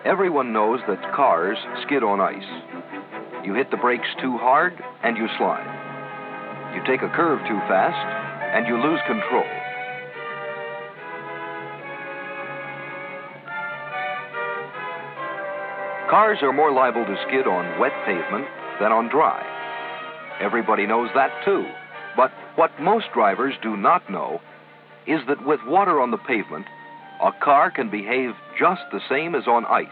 Everyone knows that cars skid on ice. You hit the brakes too hard and you slide. You take a curve too fast and you lose control. Cars are more liable to skid on wet pavement than on dry. Everybody knows that too. But what most drivers do not know is that with water on the pavement, a car can behave just the same as on ice.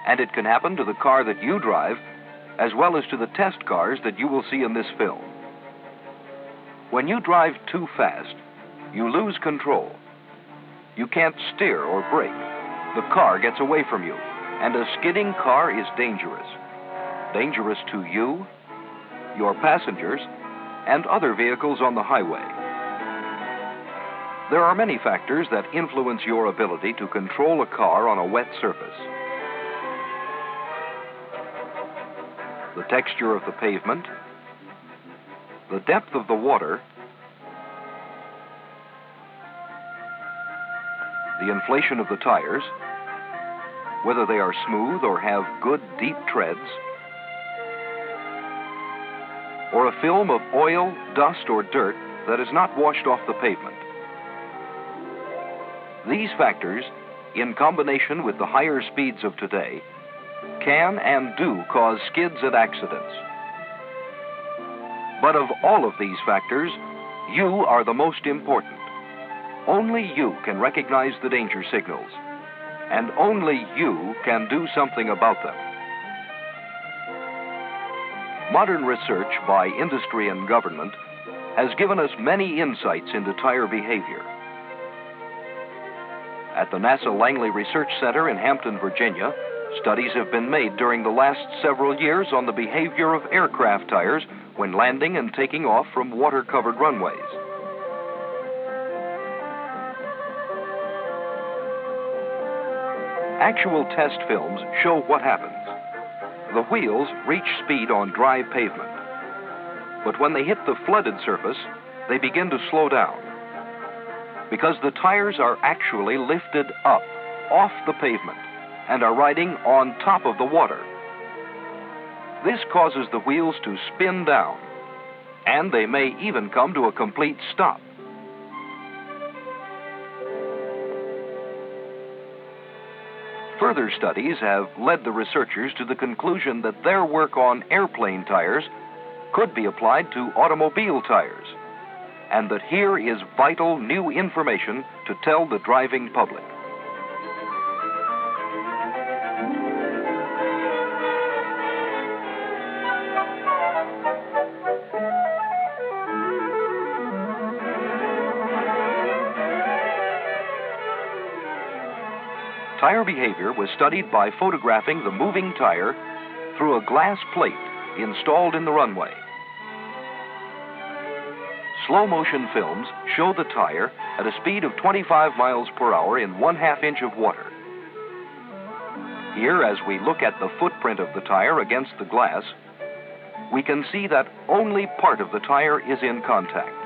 And it can happen to the car that you drive as well as to the test cars that you will see in this film. When you drive too fast, you lose control. You can't steer or brake. The car gets away from you, and a skidding car is dangerous. Dangerous to you, your passengers, and other vehicles on the highway. There are many factors that influence your ability to control a car on a wet surface. The texture of the pavement, the depth of the water, the inflation of the tires, whether they are smooth or have good deep treads, or a film of oil, dust, or dirt that is not washed off the pavement. These factors, in combination with the higher speeds of today, can and do cause skids and accidents. But of all of these factors, you are the most important. Only you can recognize the danger signals, and only you can do something about them. Modern research by industry and government has given us many insights into tire behavior. At the NASA Langley Research Center in Hampton, Virginia, studies have been made during the last several years on the behavior of aircraft tires when landing and taking off from water-covered runways. Actual test films show what happens. The wheels reach speed on dry pavement, but when they hit the flooded surface, they begin to slow down because the tires are actually lifted up off the pavement and are riding on top of the water. This causes the wheels to spin down, and they may even come to a complete stop. Further studies have led the researchers to the conclusion that their work on airplane tires could be applied to automobile tires, and that here is vital new information to tell the driving public. Tire behavior was studied by photographing the moving tire through a glass plate installed in the runway. Slow-motion films show the tire at a speed of 25 miles per hour in 1/2 inch of water. Here, as we look at the footprint of the tire against the glass, we can see that only part of the tire is in contact.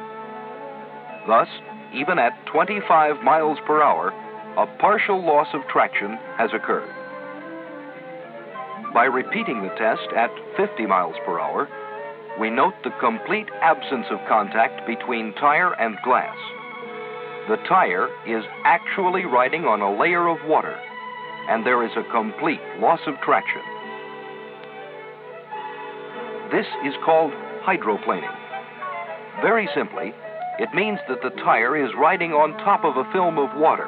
Thus, even at 25 miles per hour, a partial loss of traction has occurred. By repeating the test at 50 miles per hour, we note the complete absence of contact between tire and glass. The tire is actually riding on a layer of water, and there is a complete loss of traction. This is called hydroplaning. Very simply, it means that the tire is riding on top of a film of water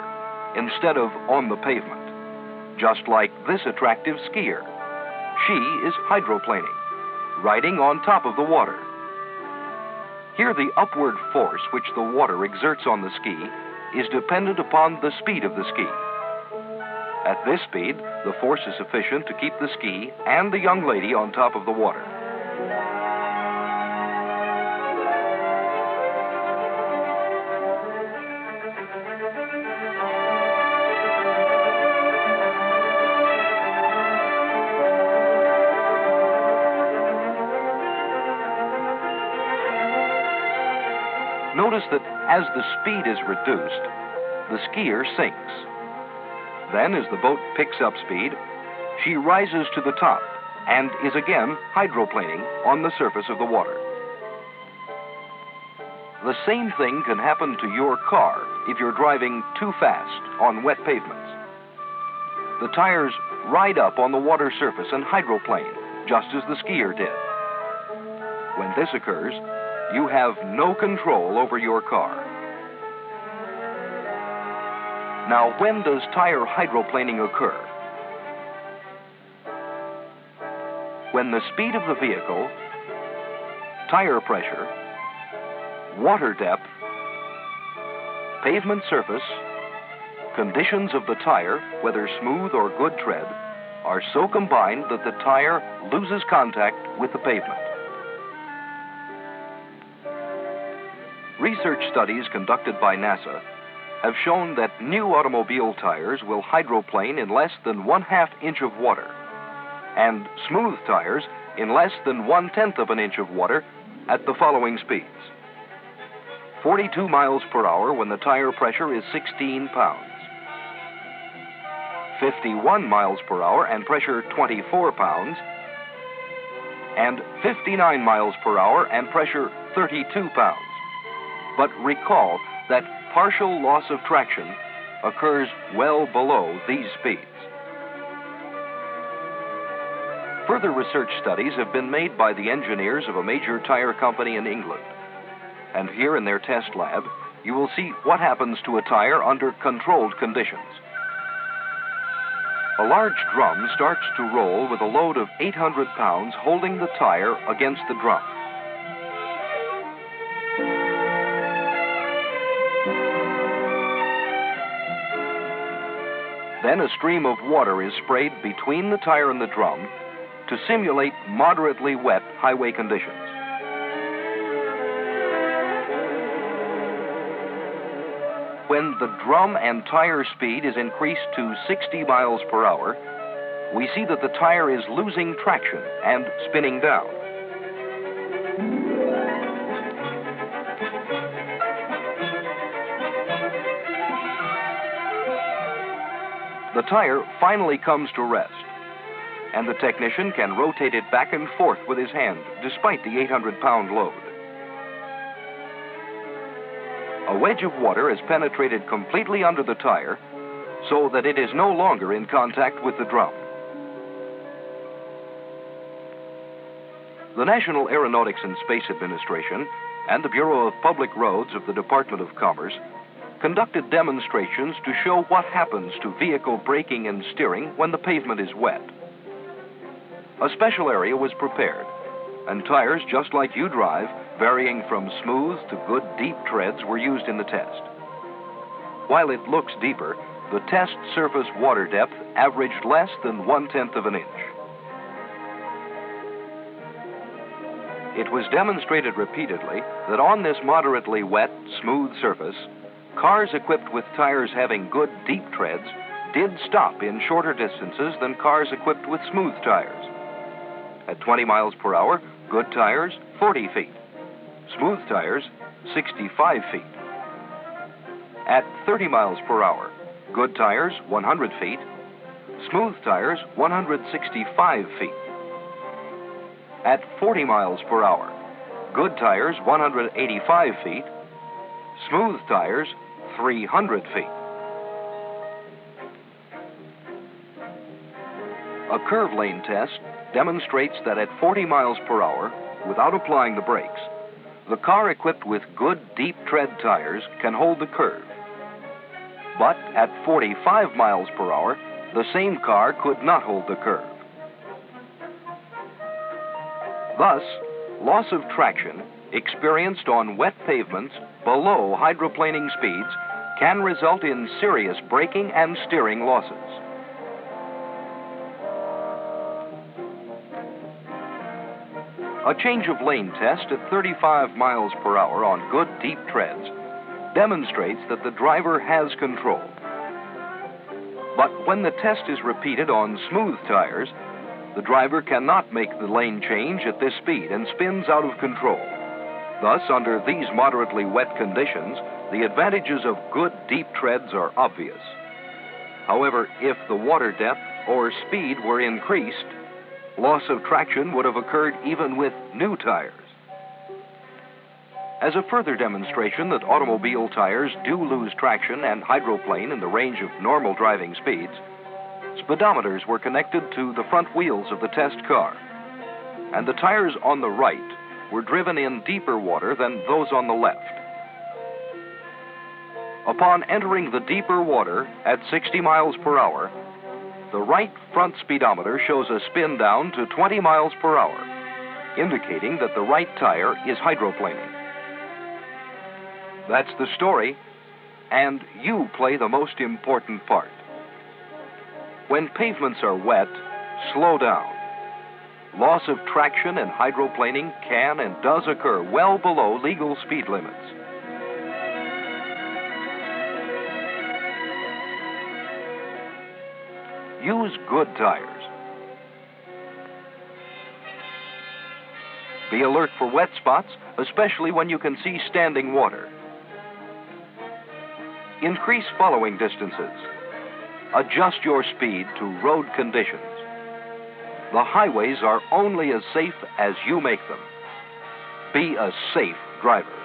instead of on the pavement, just like this attractive skier. She is hydroplaning, riding on top of the water. Here, the upward force which the water exerts on the ski is dependent upon the speed of the ski. At this speed, the force is sufficient to keep the ski and the young lady on top of the water. Notice that as the speed is reduced, the skier sinks. Then, as the boat picks up speed, she rises to the top and is again hydroplaning on the surface of the water. The same thing can happen to your car if you're driving too fast on wet pavements. The tires ride up on the water surface and hydroplane, just as the skier did. When this occurs, you have no control over your car. Now, when does tire hydroplaning occur? When the speed of the vehicle, tire pressure, water depth, pavement surface, conditions of the tire, whether smooth or good tread, are so combined that the tire loses contact with the pavement. Research studies conducted by NASA have shown that new automobile tires will hydroplane in less than 1/2 inch of water, and smooth tires in less than 1/10 of an inch of water at the following speeds: 42 miles per hour when the tire pressure is 16 pounds, 51 miles per hour and pressure 24 pounds, and 59 miles per hour and pressure 32 pounds. But recall that partial loss of traction occurs well below these speeds. Further research studies have been made by the engineers of a major tire company in England. And here in their test lab, you will see what happens to a tire under controlled conditions. A large drum starts to roll with a load of 800 pounds holding the tire against the drum. Then a stream of water is sprayed between the tire and the drum to simulate moderately wet highway conditions. When the drum and tire speed is increased to 60 miles per hour, we see that the tire is losing traction and spinning down. The tire finally comes to rest, and the technician can rotate it back and forth with his hand, despite the 800-pound load. A wedge of water has penetrated completely under the tire, so that it is no longer in contact with the drum. The National Aeronautics and Space Administration and the Bureau of Public Roads of the Department of Commerce conducted demonstrations to show what happens to vehicle braking and steering when the pavement is wet. A special area was prepared, and tires just like you drive, varying from smooth to good deep treads, were used in the test. While it looks deeper, the test surface water depth averaged less than 1/10 of an inch. It was demonstrated repeatedly that on this moderately wet, smooth surface, cars equipped with tires having good deep treads did stop in shorter distances than cars equipped with smooth tires. At 20 miles per hour, good tires, 40 feet. Smooth tires, 65 feet. At 30 miles per hour, good tires, 100 feet. Smooth tires, 165 feet. At 40 miles per hour, good tires, 185 feet. Smooth tires, 300 feet. A curve lane test demonstrates that at 40 miles per hour, without applying the brakes, the car equipped with good deep tread tires can hold the curve. But at 45 miles per hour, the same car could not hold the curve. Thus, loss of traction experienced on wet pavements below hydroplaning speeds can result in serious braking and steering losses. A change of lane test at 35 miles per hour on good deep treads demonstrates that the driver has control. But when the test is repeated on smooth tires, the driver cannot make the lane change at this speed and spins out of control. Thus, under these moderately wet conditions, the advantages of good deep treads are obvious. However, if the water depth or speed were increased, loss of traction would have occurred even with new tires. As a further demonstration that automobile tires do lose traction and hydroplane in the range of normal driving speeds, speedometers were connected to the front wheels of the test car, and the tires on the right were driven in deeper water than those on the left. Upon entering the deeper water at 60 miles per hour, the right front speedometer shows a spin down to 20 miles per hour, indicating that the right tire is hydroplaning. That's the story, and you play the most important part. When pavements are wet, slow down. Loss of traction and hydroplaning can and does occur well below legal speed limits. Use good tires. Be alert for wet spots, especially when you can see standing water. Increase following distances. Adjust your speed to road conditions. The highways are only as safe as you make them. Be a safe driver.